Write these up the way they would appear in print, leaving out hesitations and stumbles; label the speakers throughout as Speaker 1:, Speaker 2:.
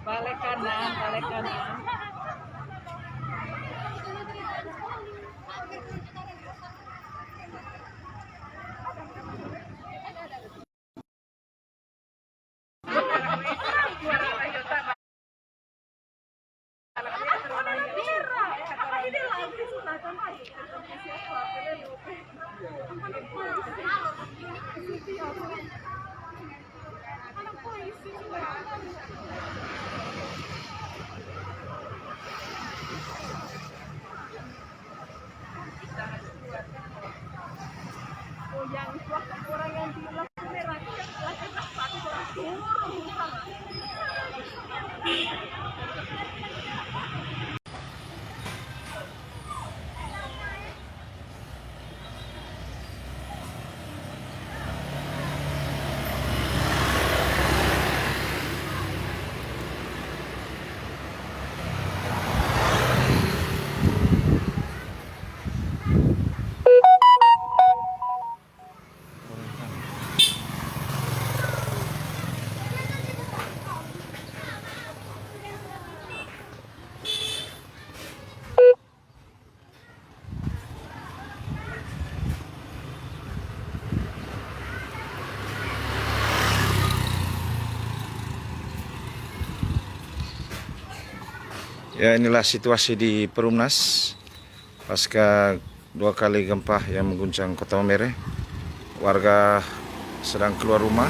Speaker 1: Balik kanan, balik kanan. Orang yang bilang merah
Speaker 2: Ya, inilah situasi di Perumnas pasca 2 kali gempa yang mengguncang Kota Maumere. Warga sedang keluar rumah.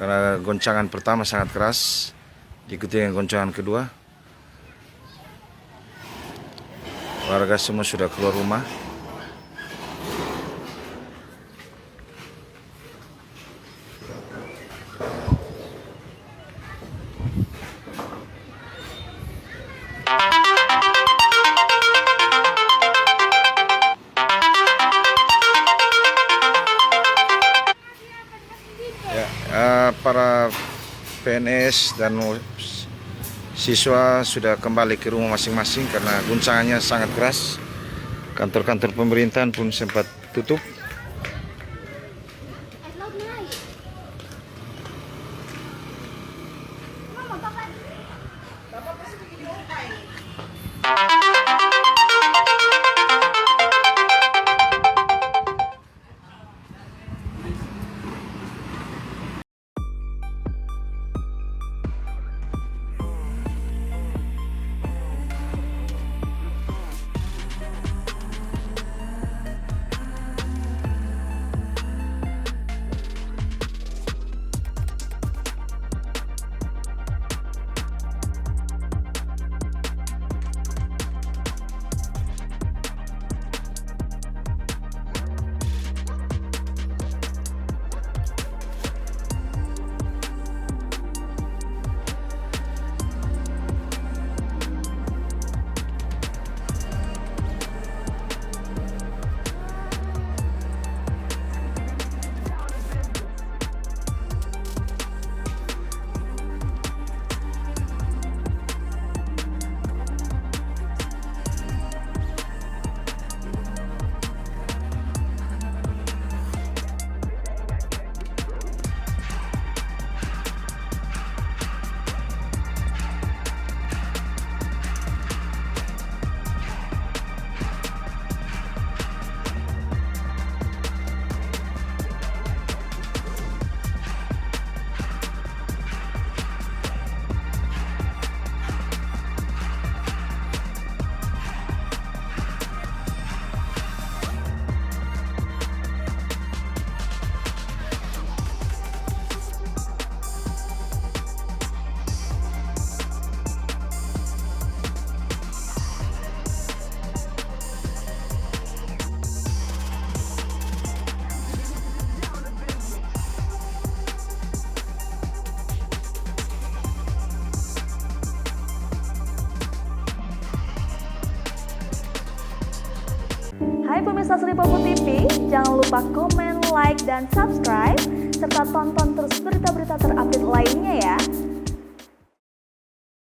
Speaker 2: Karena goncangan pertama sangat keras, diikuti dengan goncangan kedua. Warga semua sudah keluar rumah. Para PNS dan siswa sudah kembali ke rumah masing-masing karena guncangannya sangat keras. Kantor-kantor pemerintahan pun sempat tutup.
Speaker 3: pemirsa Sri Popo TV, jangan lupa komen, like, dan subscribe, serta tonton terus berita-berita terupdate lainnya ya.